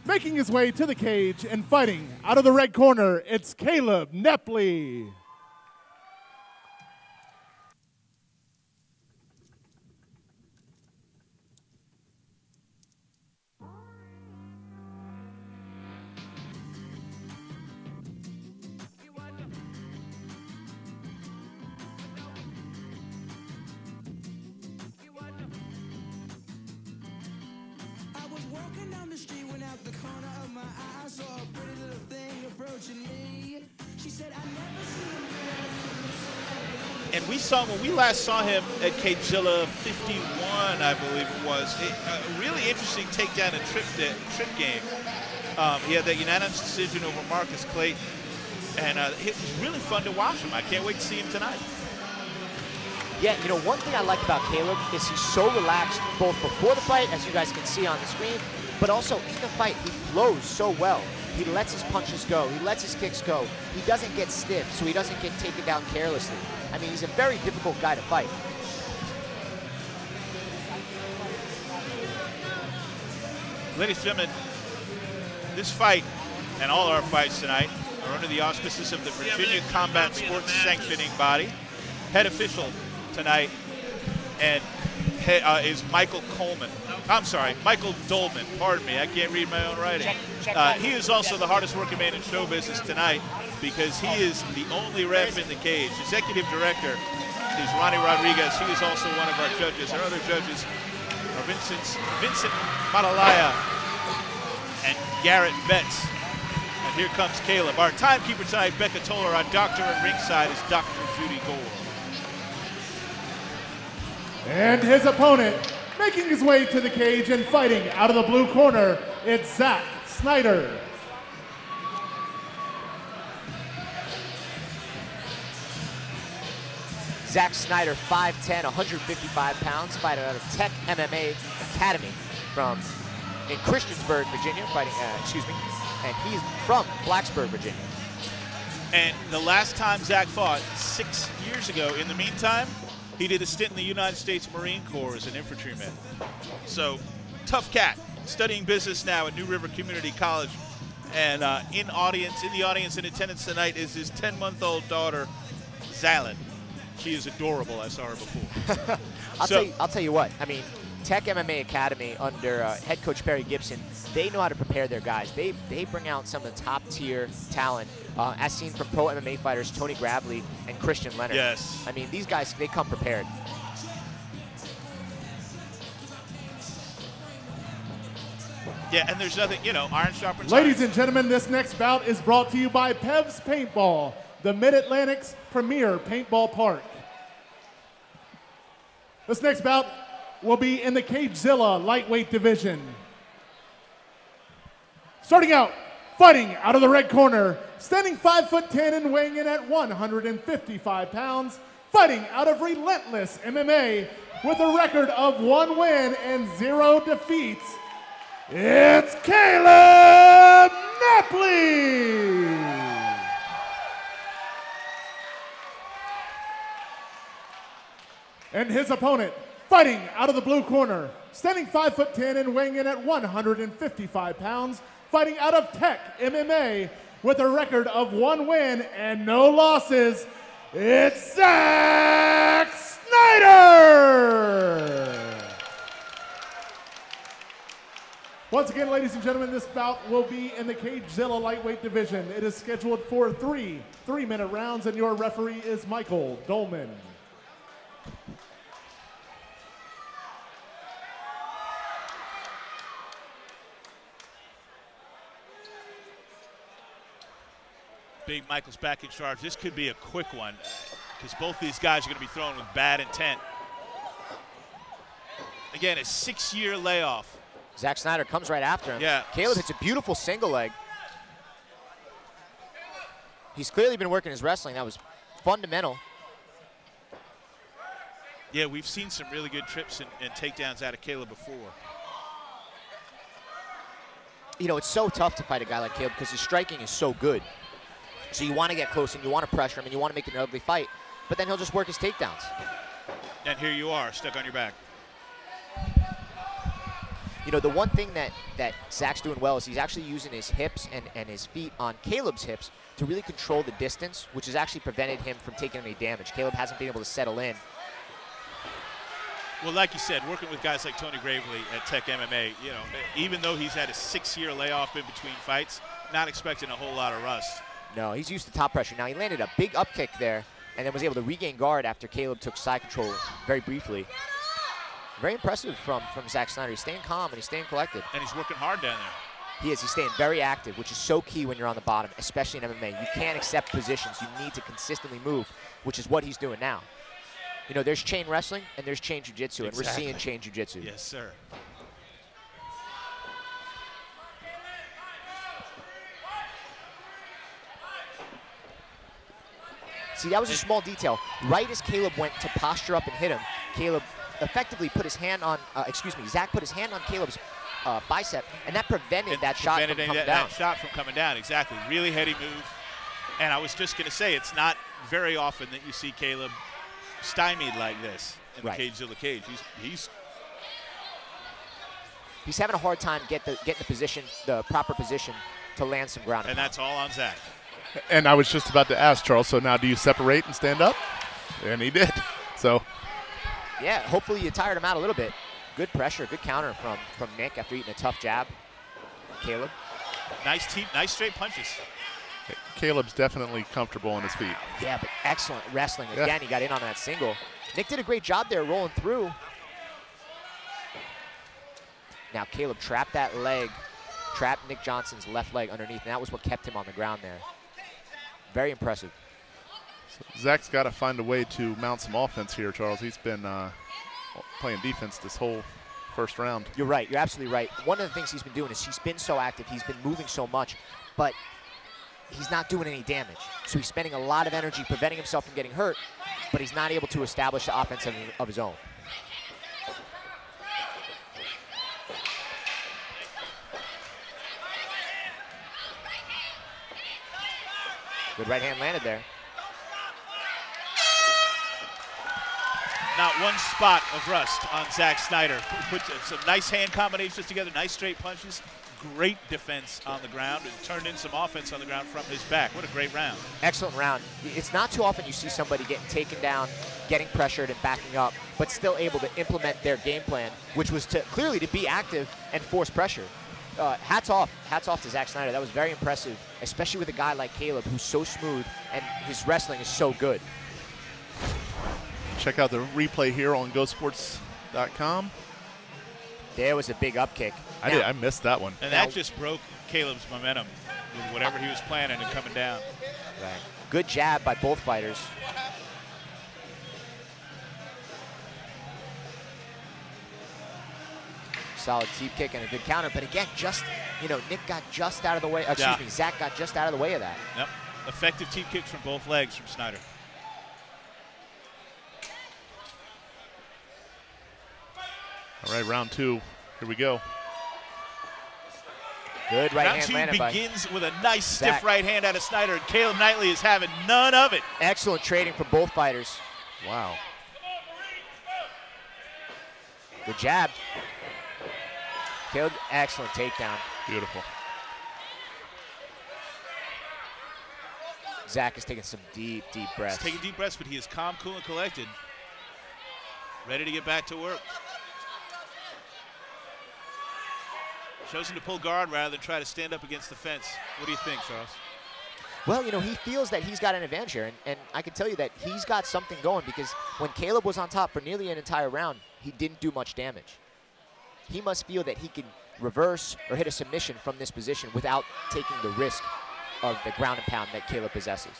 Making his way to the cage and fighting out of the red corner, it's Caleb Kneply. Walking down the street when out the corner of my eye saw a pretty little thing approaching me. She said I never seen him. And we saw, when we last saw him at CageZilla 51, I believe it was, a really interesting takedown and trip game. He had that unanimous decision over Marcus Clayton, and it was really fun to watch him. I can't wait to see him tonight. Yeah, you know, one thing I like about Caleb is he's so relaxed both before the fight, as you guys can see on the screen, but also in the fight, he flows so well. He lets his punches go, he lets his kicks go. He doesn't get stiff, so he doesn't get taken down carelessly. I mean, he's a very difficult guy to fight. Ladies and gentlemen, this fight and all our fights tonight are under the auspices of the Virginia Combat Sports Sanctioning Body. Head official tonight and is Michael Dolman. Pardon me, I can't read my own writing. He is also the hardest working man in show business tonight because he is the only ref in the cage. Executive director is Ronnie Rodriguez. He is also one of our judges. Our other judges are Vincent Matalaya and Garrett Betts. And here comes Caleb. Our timekeeper tonight, Becca Toller. Our doctor at ringside is Dr. Judy Gore. And his opponent, making his way to the cage and fighting out of the blue corner, it's Zack Snider. Zack Snider, 5'10", 155 pounds, fighter out of Tech MMA Academy in Christiansburg, Virginia, and he's from Blacksburg, Virginia. And the last time Zack fought, 6 years ago. In the meantime, he did a stint in the United States Marine Corps as an infantryman. So, tough cat, studying business now at New River Community College. And in the audience in attendance tonight is his 10-month-old daughter, Zalin. She is adorable. I saw her before. I'll tell you what. I mean, Tech MMA Academy under head coach Perry Gibson, they know how to prepare their guys. They bring out some of the top-tier talent, as seen from pro MMA fighters Tony Gravely and Christian Leonard. Yes. I mean, these guys, they come prepared. Yeah, and there's nothing, you know, iron sharpens Ladies iron. and gentlemen, this next bout is brought to you by Pev's Paintball, the Mid-Atlantic's premier paintball park. This next bout will be in the CageZilla lightweight division. Starting out, fighting out of the red corner, standing 5'10" and weighing in at 155 pounds, fighting out of Relentless MMA with a record of 1 win and 0 defeats, it's Caleb Kneply! And his opponent, fighting out of the blue corner, standing 5'10" and weighing in at 155 pounds, fighting out of Tech MMA with a record of 1 win and no losses, it's Zack Snider! Once again, ladies and gentlemen, this bout will be in the CageZilla lightweight division. It is scheduled for 3 3-minute rounds, and your referee is Michael Dolman. Big Michael's back in charge. This could be a quick one because both these guys are going to be thrown with bad intent. Again, a 6-year layoff. Zack Snider comes right after him. Yeah. Caleb hits a beautiful single leg. He's clearly been working his wrestling. That was fundamental. Yeah, we've seen some really good trips and takedowns out of Caleb before. You know, it's so tough to fight a guy like Caleb because his striking is so good. So you want to get close and you want to pressure him and you want to make it an ugly fight, but then he'll just work his takedowns. And here you are, stuck on your back. You know, the one thing that Zack's doing well is he's actually using his hips and his feet on Caleb's hips to really control the distance, which has actually prevented him from taking any damage. Caleb hasn't been able to settle in. Well, like you said, working with guys like Tony Gravely at Tech MMA, you know, even though he's had a 6-year layoff in between fights, not expecting a whole lot of rust. No, he's used to top pressure. Now, he landed a big up kick there and then was able to regain guard after Caleb took side control very briefly. Very impressive from Zack Snider. He's staying calm and he's staying collected. And he's working hard down there. He is. He's staying very active, which is so key when you're on the bottom, especially in MMA. You can't accept positions. You need to consistently move, which is what he's doing now. You know, there's chain wrestling and there's chain jiu-jitsu, and we're seeing chain jiu-jitsu. Yes, sir. See, that was a small detail. Right as Caleb went to posture up and hit him, Caleb effectively put his hand on, Zack put his hand on Caleb's bicep, and that prevented that shot from coming down. That shot from coming down, exactly. Really heady move. And I was just going to say, it's not very often that you see Caleb stymied like this in the CageZilla cage. He's having a hard time getting the proper position to land some ground. And that's all on Zack. And I was just about to ask, Charles, so now do you separate and stand up? And he did. So. Yeah, hopefully you tired him out a little bit. Good pressure, good counter from Nick after eating a tough jab from Caleb. Nice straight punches. Caleb's definitely comfortable on his feet. Yeah, but excellent wrestling. Again, he got in on that single. Nick did a great job there rolling through. Now Caleb trapped that leg, trapped Nick Johnson's left leg underneath, and that was what kept him on the ground there. Very impressive. So Zack's got to find a way to mount some offense here, Charles. He's been playing defense this whole first round. You're right. You're absolutely right. One of the things he's been doing is he's been so active. He's been moving so much, but he's not doing any damage. So he's spending a lot of energy preventing himself from getting hurt, but he's not able to establish the offense of his own. Good right hand landed there. Not one spot of rust on Zack Snider. Put some nice hand combinations together, nice straight punches, great defense on the ground, and turned in some offense on the ground from his back. What a great round. Excellent round. It's not too often you see somebody getting taken down, getting pressured and backing up, but still able to implement their game plan, which was clearly to be active and force pressure. Hats off to Zack Snider. That was very impressive, especially with a guy like Caleb who's so smooth and his wrestling is so good. Check out the replay here on GoSports.com. There was a big up kick. I missed that one. And that just broke Caleb's momentum with whatever he was planning and coming down. Right. Good jab by both fighters. Solid teep kick and a good counter, but again, Nick got just out of the way. Zack got just out of the way of that. Yep. Effective teep kicks from both legs from Snider. All right, round two. Here we go. Good right hand landed by Round two begins with a nice stiff right hand out of Snider, and Caleb Kneply is having none of it. Excellent trading from both fighters. Wow. Good jab. Caleb, excellent takedown. Beautiful. Zack is taking some deep, deep breaths. He's taking deep breaths, but he is calm, cool, and collected. Ready to get back to work. Shows him to pull guard rather than try to stand up against the fence. What do you think, Charles? Well, he feels that he's got an advantage here, and I can tell you that he's got something going, because when Caleb was on top for nearly an entire round, he didn't do much damage. He must feel that he can reverse or hit a submission from this position without taking the risk of the ground and pound that Caleb possesses.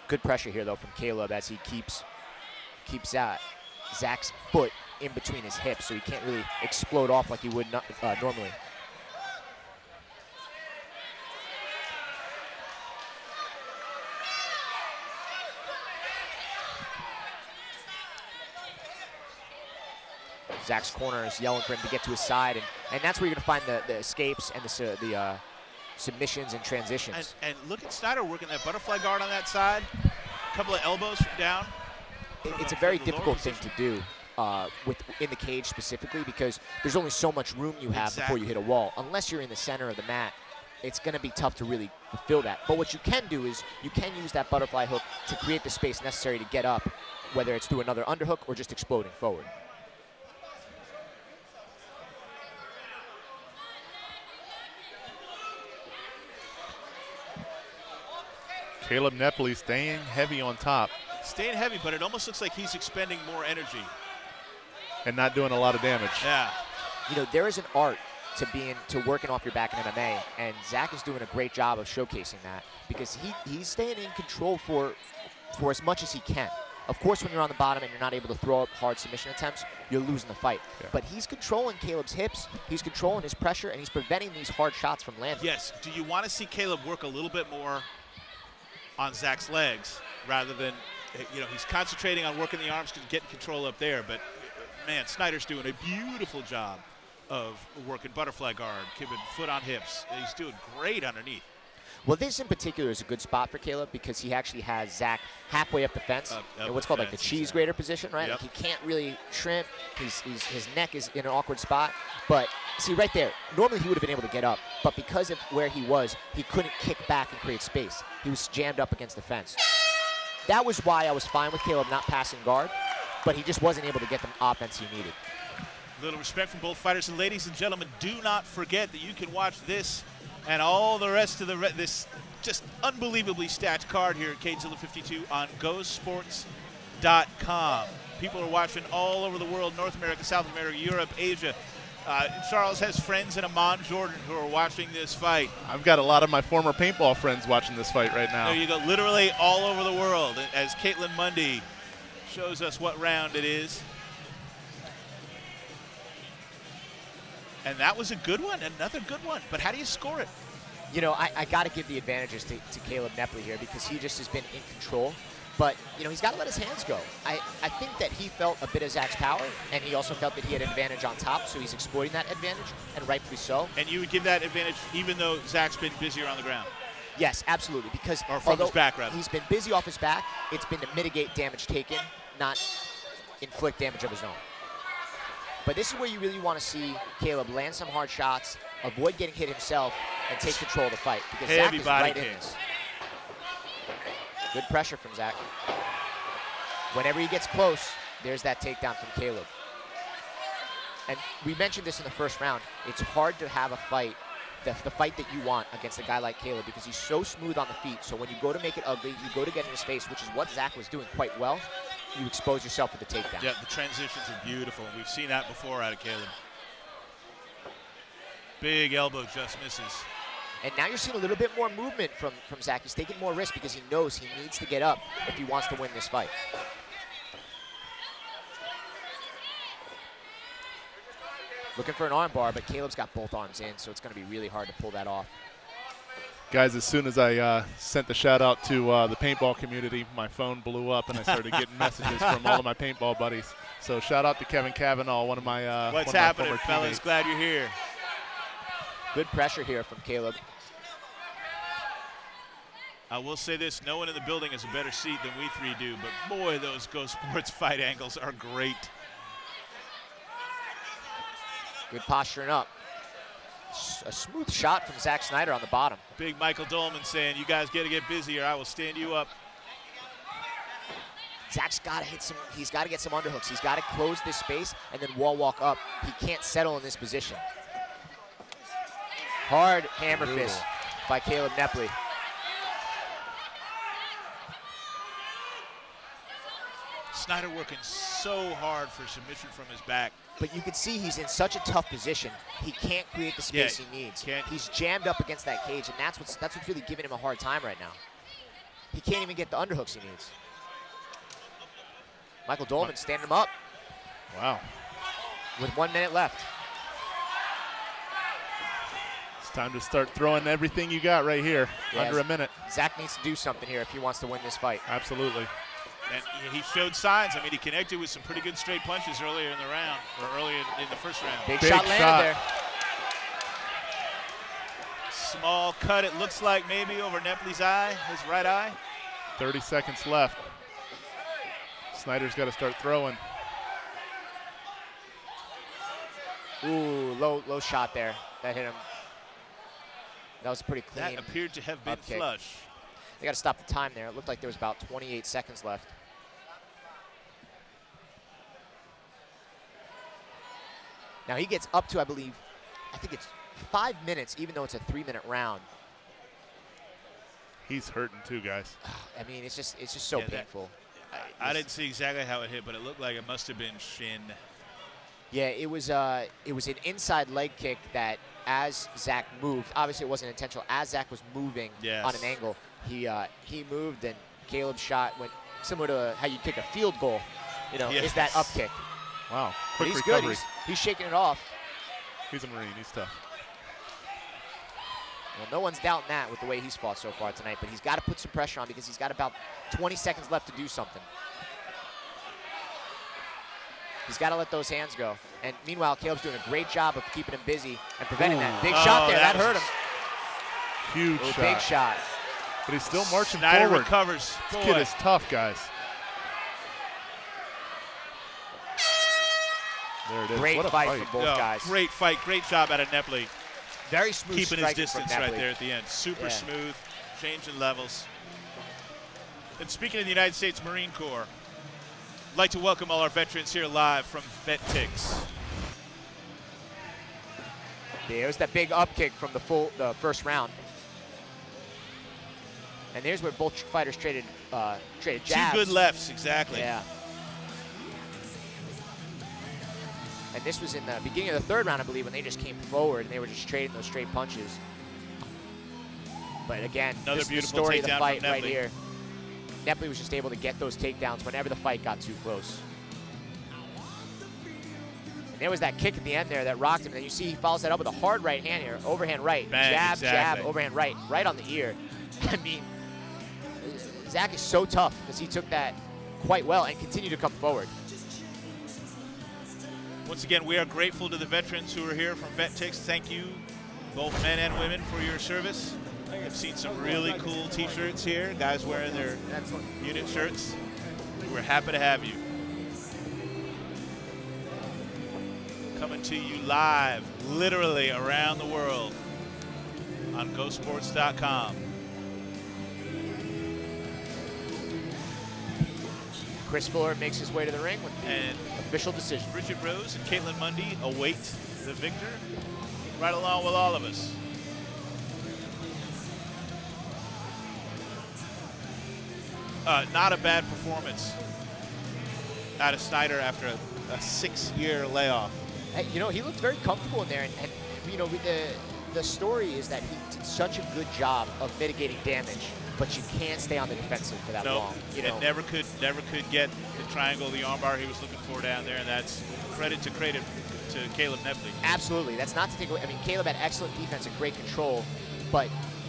Good pressure here, though, from Caleb as he keeps Zack's foot in between his hips, so he can't really explode off like he would normally. Zack's corner is yelling for him to get to his side, and that's where you're going to find the escapes and the submissions and transitions. And look at Snider working that butterfly guard on that side. couple of elbows from down. It's a very difficult thing to do in the cage specifically, because there's only so much room you have before you hit a wall. Unless you're in the center of the mat, it's going to be tough to really fulfill that. But what you can do is you can use that butterfly hook to create the space necessary to get up, whether it's through another underhook or just exploding forward. Caleb Kneply staying heavy on top. Staying heavy, but it almost looks like he's expending more energy. And not doing a lot of damage. Yeah. You know, there is an art to working off your back in MMA, and Zack is doing a great job of showcasing that, because he's staying in control for as much as he can. Of course, when you're on the bottom and you're not able to throw up hard submission attempts, you're losing the fight. Yeah. But he's controlling Caleb's hips, he's controlling his pressure, and he's preventing these hard shots from landing. Yes. Do you want to see Caleb work a little bit more on Zack's legs rather than, you know, he's concentrating on working the arms to get control up there, but man, Snider's doing a beautiful job of working butterfly guard, keeping foot on hips. He's doing great underneath. Well, this in particular is a good spot for Caleb, because he actually has Zack halfway up the fence, in what's called like the cheese grater position, right? Yep. Like he can't really shrimp. His neck is in an awkward spot. But see right there, normally he would have been able to get up, but because of where he was, he couldn't kick back and create space. He was jammed up against the fence. That was why I was fine with Caleb not passing guard, but he just wasn't able to get the offense he needed. Little respect from both fighters. And ladies and gentlemen, do not forget that you can watch this and all the rest of this just unbelievably stacked card here at CageZilla 52 on GoSports.com. People are watching all over the world, North America, South America, Europe, Asia. Charles has friends in Amman, Jordan, who are watching this fight. I've got a lot of my former paintball friends watching this fight right now. There you go, literally all over the world, as Caitlin Mundy shows us what round it is. And that was a good one, another good one. But how do you score it? You know, I got to give the advantages to Caleb Kneply here, because he just has been in control. But, you know, he's got to let his hands go. I think that he felt a bit of Zack's power, and he also felt that he had an advantage on top, so he's exploiting that advantage, and rightfully so. And you would give that advantage even though Zack's been busier on the ground? Yes, absolutely, because or from his back, rather. He's been busy off his back, it's been to mitigate damage taken, not inflict damage of his own. But this is where you really want to see Caleb land some hard shots, avoid getting hit himself, and take control of the fight, because Zack is right in this. Good pressure from Zack. Whenever he gets close, there's that takedown from Caleb. And we mentioned this in the first round. It's hard to have a fight, the fight that you want against a guy like Caleb, because he's so smooth on the feet. So when you go to make it ugly, you go to get in his face, which is what Zack was doing quite well, you expose yourself with the takedown. Yeah, the transitions are beautiful. We've seen that before out of Caleb. Big elbow just misses. And now you're seeing a little bit more movement from Zack. He's taking more risk because he knows he needs to get up if he wants to win this fight. Looking for an arm bar, but Caleb's got both arms in, so it's going to be really hard to pull that off. Guys, as soon as I sent the shout out to the paintball community, my phone blew up and I started getting messages from all of my paintball buddies. So shout out to Kevin Cavanaugh, one of my What's happening, fellas? Glad you're here. Good pressure here from Caleb. I will say this, no one in the building has a better seat than we three do, but boy, those Go Sports fight angles are great. Good posturing up. A smooth shot from Zack Snider on the bottom. Big Michael Dolman saying, you guys got to get busy or I will stand you up. Zack's got to he's got to get some underhooks. He's got to close this space and then wall walk up. He can't settle in this position. Hard hammer fist by Caleb Kneply. Snider working so hard for submission from his back. But you can see he's in such a tough position. He can't create the space he needs. He's jammed up against that cage, and that's what's really giving him a hard time right now. He can't even get the underhooks he needs. Michael Dolman standing him up. Wow. With 1 minute left. It's time to start throwing everything you got right here, under a minute. Zack needs to do something here if he wants to win this fight. Absolutely. And he showed signs. I mean, he connected with some pretty good straight punches earlier in the round, or earlier in the first round. Big shot landed there. Small cut, it looks like maybe over Kneply's eye, his right eye. 30 seconds left. Snider's got to start throwing. Ooh, low shot there. That hit him. That was pretty clean. That appeared to have been upkick. flush. They got to stop the time there. It looked like there was about 28 seconds left. Now he gets up to, I think it's 5 minutes, even though it's a 3-minute round. He's hurting too, guys. I mean, it's just so painful. I didn't see exactly how it hit, but it looked like it must have been shin. Yeah, it was an inside leg kick that, as Zack moved, obviously it wasn't intentional. As Zack was moving on an angle, he moved, and Caleb's shot went similar to how you kick a field goal. You know, is that up kick. Wow, But quick he's recovery. good. He's shaking it off. He's a Marine. He's tough. Well, no one's doubting that with the way he's fought so far tonight, but he's got to put some pressure on because he's got about 20 seconds left to do something. He's got to let those hands go. And meanwhile, Caleb's doing a great job of keeping him busy and preventing that. Big shot there. That hurt him. Huge shot. Big shot. But he's still marching Snider forward. recovers. This kid is tough, guys. There it is. Great What a fight fight. from both guys. Great fight. Great job out of Kneply. Very smooth Keeping his striking from distance right Kneply. there at the end. Super smooth, changing levels. And speaking of the United States Marine Corps, I'd like to welcome all our veterans here live from VetTix. There's that big up kick from the first round. And there's where both fighters traded jabs. Two good lefts, exactly. Yeah. And this was in the beginning of the third round, I believe, when they just came forward and they were just trading those straight punches. But again, Another this is the beautiful story of the takedown fight from right Kneply. here. Kneply was just able to get those takedowns whenever the fight got too close. And there was that kick at the end there that rocked him. And then you see he follows that up with a hard right hand here, overhand right, Bang, jab, exactly. jab, overhand right, right on the ear. I mean, Zack is so tough because he took that quite well and continued to come forward. Once again, we are grateful to the veterans who are here from VetTix. Thank you, both men and women, for your service. I've seen some really cool T-shirts here, guys wearing their unit shirts. We're happy to have you. Coming to you live, literally around the world, on GoSports.com. Chris Fuller makes his way to the ring with the official decision. Bridget Rose and Caitlin Mundy await the victor, right along with all of us. Not a bad performance out of Snider after a 6-year layoff. Hey, you know, he looked very comfortable in there, and you know, the story is that he did such a good job of mitigating damage, but you can't stay on the defensive for that long. You know, and never could get the triangle, the armbar he was looking for down there, and that's credit to Caleb Kneply. Absolutely, that's not to take away. I mean, Caleb had excellent defense and great control, but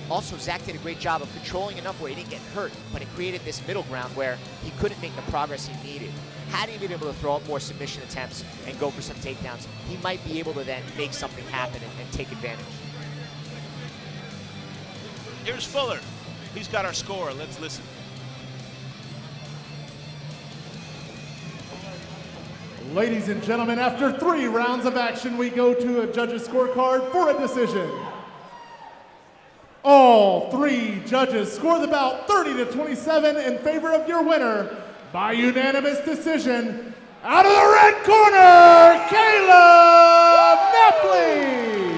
also Zack did a great job of controlling enough where he didn't get hurt, but it created this middle ground where he couldn't make the progress he needed. Had he been able to throw up more submission attempts and go for some takedowns, he might be able to then make something happen and take advantage. Here's Fuller. He's got our score. Let's listen. Ladies and gentlemen, after 3 rounds of action, we go to a judge's scorecard for a decision. All 3 judges score the bout 30-27 in favor of your winner by unanimous decision. Out of the red corner, Caleb Kneply.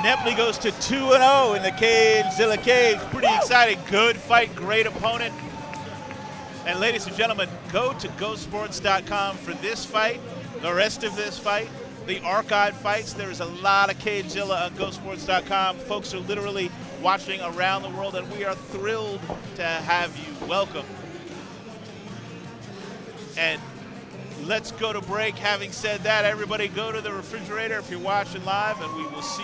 Kneply goes to 2-0 in the CageZilla cage. Pretty exciting. Good fight, great opponent. And ladies and gentlemen, go to GoSports.com for this fight, the rest of this fight, the archive fights. There is a lot of CageZilla on GoSports.com. Folks are literally watching around the world, and we are thrilled to have you. Welcome. And let's go to break. Having said that, everybody go to the refrigerator if you're watching live, and we will see you.